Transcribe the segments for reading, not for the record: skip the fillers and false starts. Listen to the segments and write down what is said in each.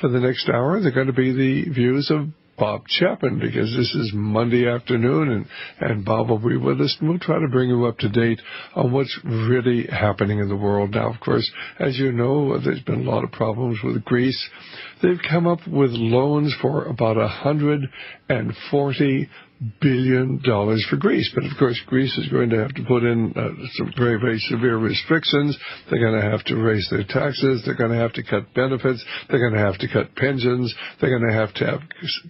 for the next hour, they're going to be the views of Bob Chapman, because this is Monday afternoon, and Bob will be with us, and we'll try to bring you up to date on what's really happening in the world. Now, of course, as you know, there's been a lot of problems with Greece. They've come up with loans for about $140 billion for Greece. But, of course, Greece is going to have to put in some very, very severe restrictions. They're going to have to raise their taxes. They're going to have to cut benefits. They're going to have to cut pensions. They're going to have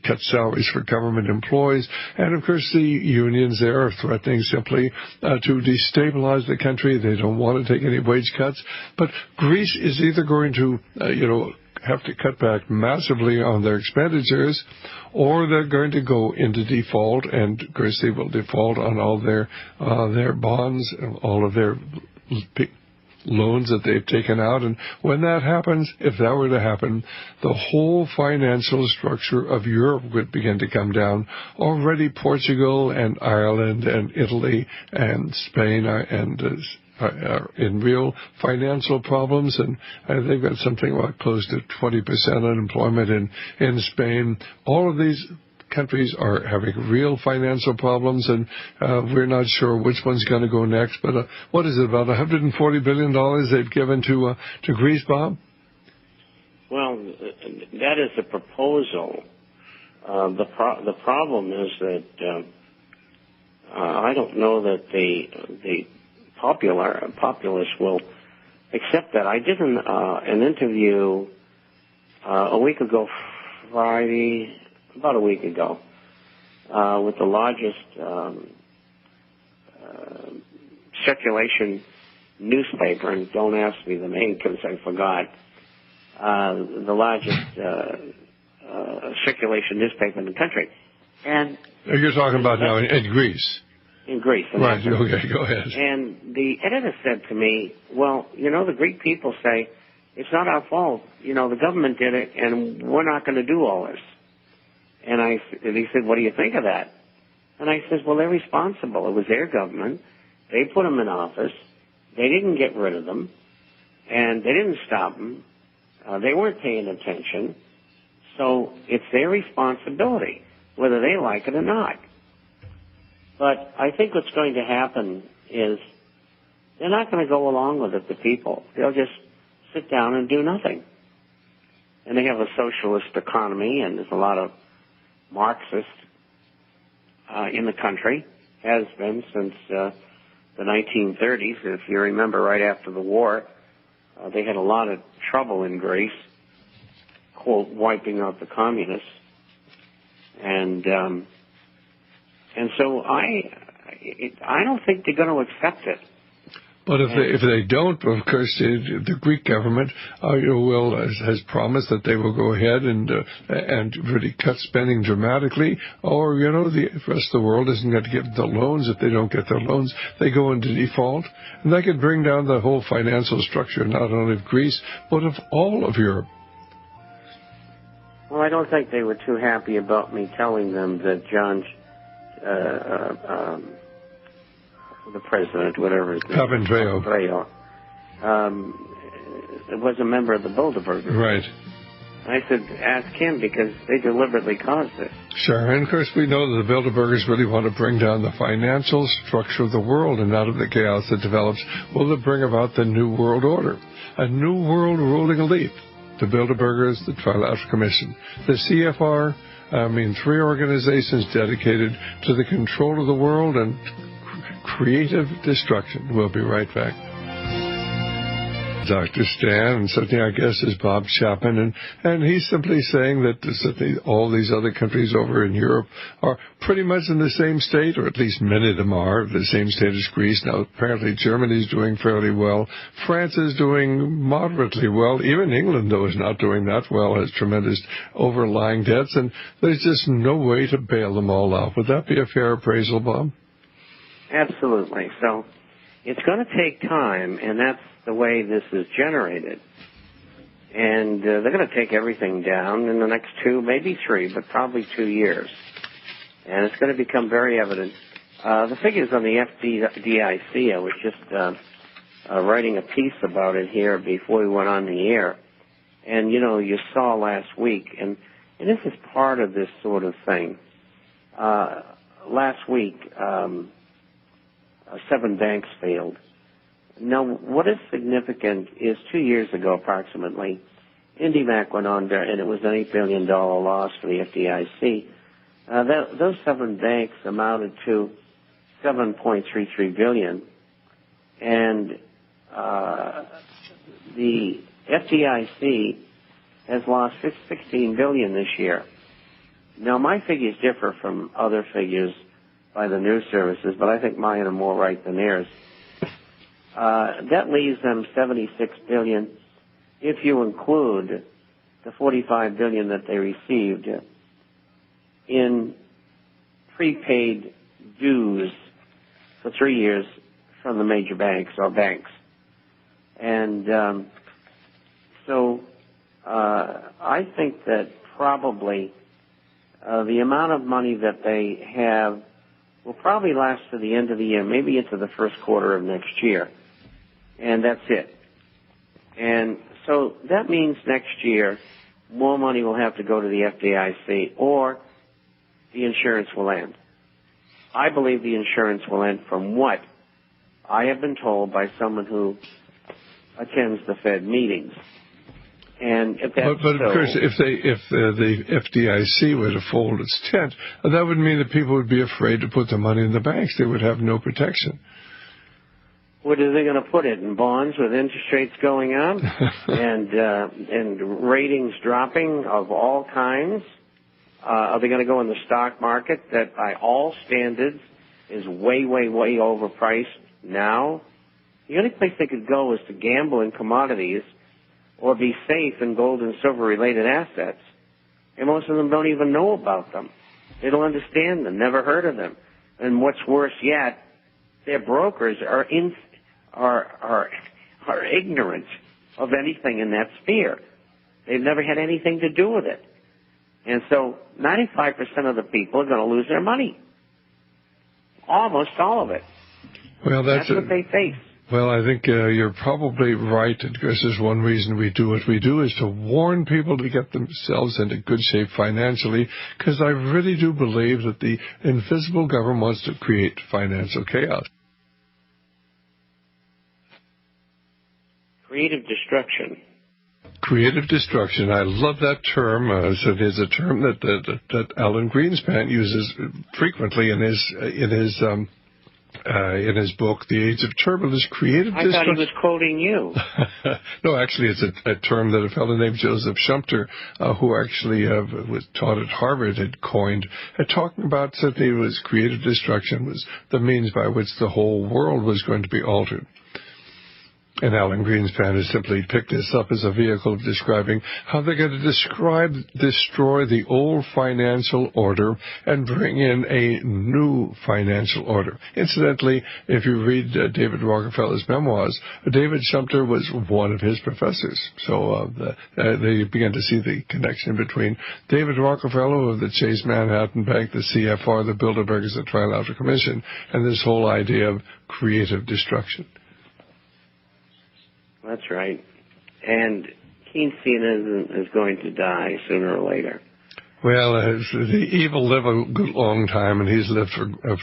cut salaries for government employees. And, of course, the unions there are threatening simply to destabilize the country. They don't want to take any wage cuts. But Greece is either going to, have to cut back massively on their expenditures, or they're going to go into default, and of course they will default on all their bonds, all of their loans that they've taken out. And when that happens, if that were to happen, the whole financial structure of Europe would begin to come down. Already Portugal and Ireland and Italy and Spain are in real financial problems, and they've got something like close to 20% unemployment in Spain. All of these countries are having real financial problems, and we're not sure which one's going to go next. But what is it, about $140 billion they've given to Greece, Bob? Well, that is the proposal. The problem is that I don't know that the populace will accept that. I did an interview a week ago, Friday, about a week ago, with the largest circulation newspaper, and don't ask me the name because I forgot, the largest circulation newspaper in the country. And you're talking about now in Greece. In Greece. Right, okay, go ahead. And the editor said to me, well, the Greek people say, it's not our fault. The government did it, and we're not going to do all this. And he said, what do you think of that? And I said, well, they're responsible. It was their government. They put them in office. They didn't get rid of them, and they didn't stop them. They weren't paying attention. So it's their responsibility, whether they like it or not. But I think what's going to happen is they're not going to go along with it, the people. They'll just sit down and do nothing. And they have a socialist economy, and there's a lot of Marxists in the country, has been since the 1930s. If you remember, right after the war, they had a lot of trouble in Greece, quote, wiping out the communists. And so I don't think they're going to accept it. But if they don't, of course, the Greek government has promised that they will go ahead and really cut spending dramatically. Or the rest of the world isn't going to get the loans. If they don't get their loans, they go into default, and that could bring down the whole financial structure, not only of Greece but of all of Europe. Well, I don't think they were too happy about me telling them that the president, whatever his name, Papandreou, was a member of the Bilderbergers. Right. I said, ask him, because they deliberately caused it. Sure, and of course we know that the Bilderbergers really want to bring down the financial structure of the world, and out of the chaos that develops, will they bring about the New World Order, a new world ruling elite. The Bilderbergers, the Trilateral Commission, the CFR, 3 organizations dedicated to the control of the world and creative destruction. We'll be right back. Dr. Stan, and certainly our guest is Bob Chapman, and he's simply saying that certainly all these other countries over in Europe are pretty much in the same state, or at least many of them are, the same state as Greece. Now, apparently Germany's doing fairly well. France is doing moderately well. Even England, though, is not doing that well, has tremendous overlying debts, and there's just no way to bail them all out. Would that be a fair appraisal, Bob? Absolutely. So it's going to take time, and that's the way this is generated. And they're going to take everything down in the next 2, maybe 3, but probably 2 years. And it's going to become very evident. The figures on the FDIC, I was just writing a piece about it here before we went on the air. And, you saw last week, and this is part of this sort of thing. Last week, 7 banks failed. Now, what is significant is 2 years ago, approximately, IndyMac went under, and it was an $8 billion loss for the FDIC. Those 7 banks amounted to $7.33 billion, and the FDIC has lost $16 billion this year. Now, my figures differ from other figures by the news services, but I think mine are more right than theirs. That leaves them $76 billion if you include the $45 billion that they received in prepaid dues for 3 years from the major banks or banks. And so I think that probably the amount of money that they have will probably last to the end of the year, maybe into the first quarter of next year. And that's it. And so that means next year more money will have to go to the FDIC or the insurance will end. I believe the insurance will end from what I have been told by someone who attends the Fed meetings. And if that's but of course, if the FDIC were to fold its tent, that would mean that people would be afraid to put their money in the banks. They would have no protection. What are they going to put it in bonds with interest rates going up and ratings dropping of all kinds? Are they going to go in the stock market that by all standards is way, way, way overpriced now? The only place they could go is to gamble in commodities or be safe in gold and silver related assets. And most of them don't even know about them. They don't understand them, never heard of them. And what's worse yet, their brokers are ignorant of anything in that sphere. They've never had anything to do with it. And so 95% of the people are going to lose their money. Almost all of it. Well, that's what they face. Well, I think you're probably right, because there's one reason we do what we do is to warn people to get themselves into good shape financially, because I really do believe that the invisible government wants to create financial chaos. Creative destruction. Creative destruction. I love that term. So it is a term that Alan Greenspan uses frequently in his book, The Age of Turbulence. Creative destruction. I thought he was quoting you. No, actually, it's a term that a fellow named Joseph Schumpeter, who actually was taught at Harvard, had coined, talking about that it was creative destruction was the means by which the whole world was going to be altered. And Alan Greenspan has simply picked this up as a vehicle of describing how they're going to destroy the old financial order and bring in a new financial order. Incidentally, if you read David Rockefeller's memoirs, David Schumpeter was one of his professors. So they began to see the connection between David Rockefeller of the Chase Manhattan Bank, the CFR, the Bilderbergers, the Trilateral Commission, and this whole idea of creative destruction. That's right. And Keynesianism is going to die sooner or later. Well, the evil live a good long time, and he's lived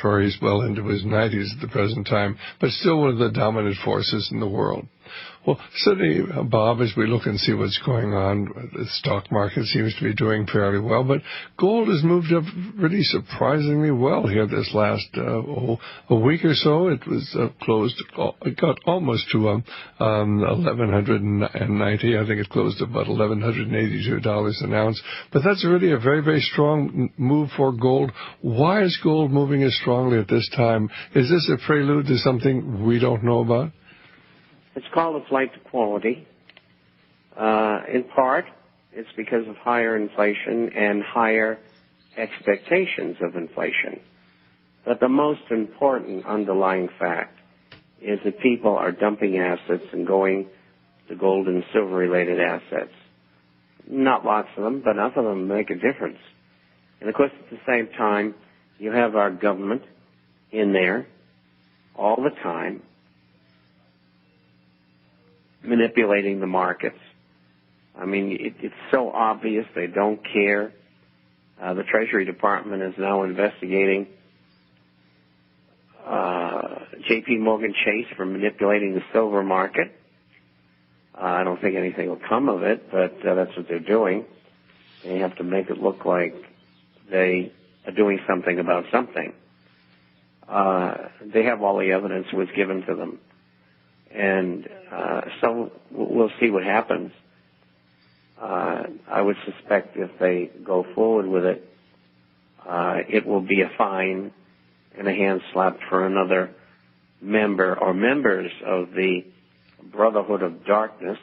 for he's well into his 90s at the present time, but still one of the dominant forces in the world. Well, certainly, Bob, as we look and see what's going on, the stock market seems to be doing fairly well, but gold has moved up really surprisingly well here this last a week or so. It was closed, it got almost to 1,190. I think it closed about $1,182 an ounce. But that's really a very, very strong move for gold. Why is gold moving as strongly at this time? Is this a prelude to something we don't know about? It's called a flight to quality. In part, it's because of higher inflation and higher expectations of inflation. But the most important underlying fact is that people are dumping assets and going to gold and silver-related assets. Not lots of them, but enough of them make a difference. And, of course, at the same time, you have our government in there all the time, manipulating the markets. I mean, it's so obvious they don't care. The Treasury Department is now investigating J.P. Morgan Chase for manipulating the silver market. I don't think anything will come of it, but that's what they're doing. They have to make it look like they are doing something about something. They have all the evidence was given to them. And so we'll see what happens. I would suspect if they go forward with it, it will be a fine and a hand slap for another member or members of the Brotherhood of Darkness